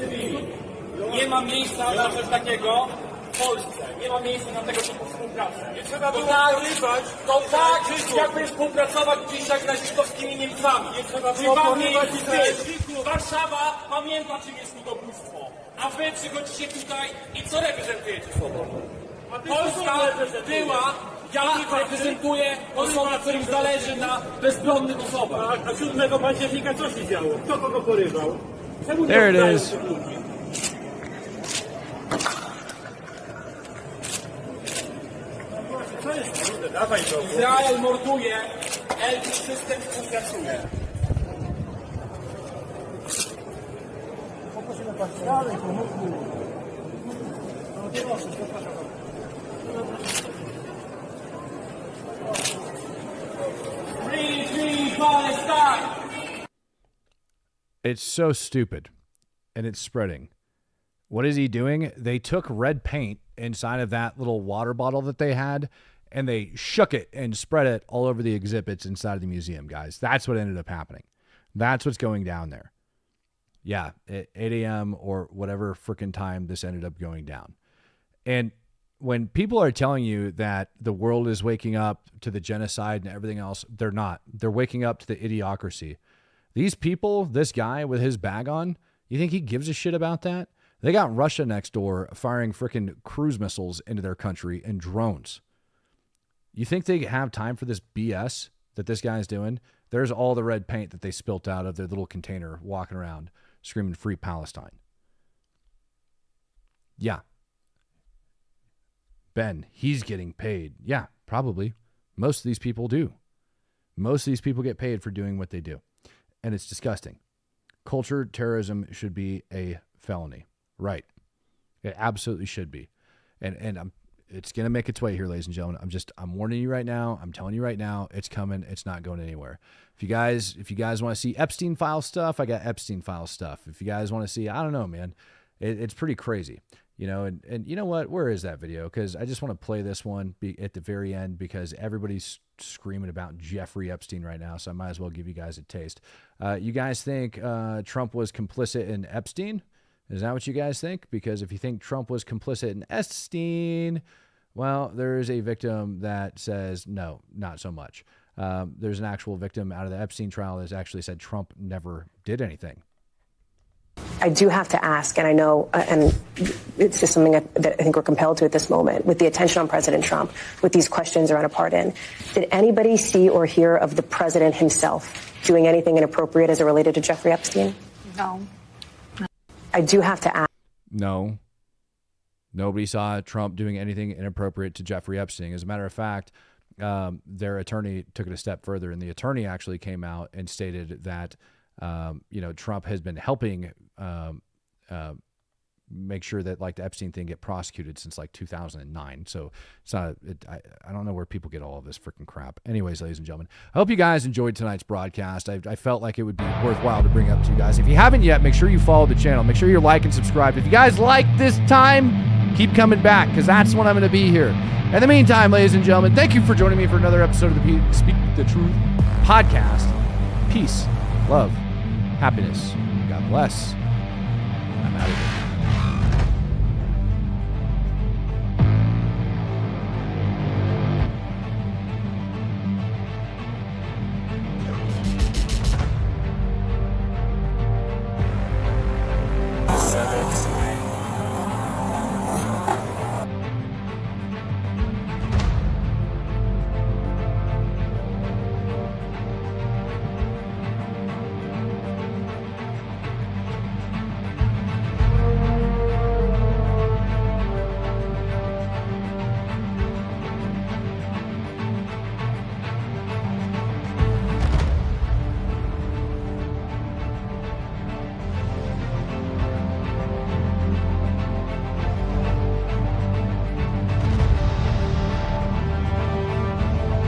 Nie ma miejsca na coś takiego w Polsce. Nie ma miejsca na tego typu współpracę. Nie trzeba było porywać. To tak, jakby współpracować dzisiaj z nazistowskimi Niemcami. Nie trzeba było porywać. Warszawa pamięta, czym jest ludobójstwo. A wy przychodzicie tutaj i co reprezentujecie sobą? Polska była, ja reprezentuję osoby, którym zależy na bezbronnych osobach. A 7 października co się działo? Kto kogo porywał?
There it is.
Izrael morduje, Elbit system współpracuje. Free Palestine!
It's so stupid, and it's spreading. What is he doing? They took red paint inside of that little water bottle that they had, and they shook it and spread it all over the exhibits inside of the museum, guys. That's what ended up happening. That's what's going down there. Yeah, at 8 a.m. or whatever freaking time this ended up going down. And when people are telling you that the world is waking up to the genocide and everything else, they're not. They're waking up to the idiocracy. These people, this guy with his bag on, you think he gives a shit about that? They got Russia next door firing freaking cruise missiles into their country and drones. You think they have time for this BS that this guy's doing? There's all the red paint that they spilt out of their little container walking around screaming free Palestine. Yeah. Ben, he's getting paid. Yeah, probably. Most of these people do. Most of these people get paid for doing what they do. And it's disgusting. Culture terrorism should be a felony. Right. It absolutely should be. And it's going to make its way here, ladies and gentlemen. I'm warning you right now. I'm telling you right now, it's coming. It's not going anywhere. If you guys want to see Epstein file stuff, I got Epstein file stuff. If you guys want to see, I don't know, man, it's pretty crazy, you know, and you know what, where is that video? Cause I just want to play this one at the very end because everybody's screaming about Jeffrey Epstein right now. So I might as well give you guys a taste. You guys think, Trump was complicit in Epstein? Is that what you guys think? Because if you think Trump was complicit in Epstein, well, there is a victim that says, no, not so much. There's an actual victim out of the Epstein trial that's actually said Trump never did anything.
I do have to ask, and I know, and it's just something that I think we're compelled to at this moment, with the attention on President Trump, with these questions around a pardon, did anybody see or hear of the president himself doing anything inappropriate as it related to Jeffrey Epstein?
No.
I do have to ask.
No. Nobody saw Trump doing anything inappropriate to Jeffrey Epstein. As a matter of fact, their attorney took it a step further, and the attorney actually came out and stated that, Trump has been helping make sure that like the Epstein thing get prosecuted since like 2009. So it's not, I don't know where people get all of this freaking crap. Anyways, ladies and gentlemen, I hope you guys enjoyed tonight's broadcast. I felt like it would be worthwhile to bring up to you guys. If you haven't yet, make sure you follow the channel. Make sure you like and subscribe. If you guys like this time, keep coming back because that's when I'm going to be here. In the meantime, ladies and gentlemen, thank you for joining me for another episode of the Speak the Truth podcast. Peace, love, happiness. God bless.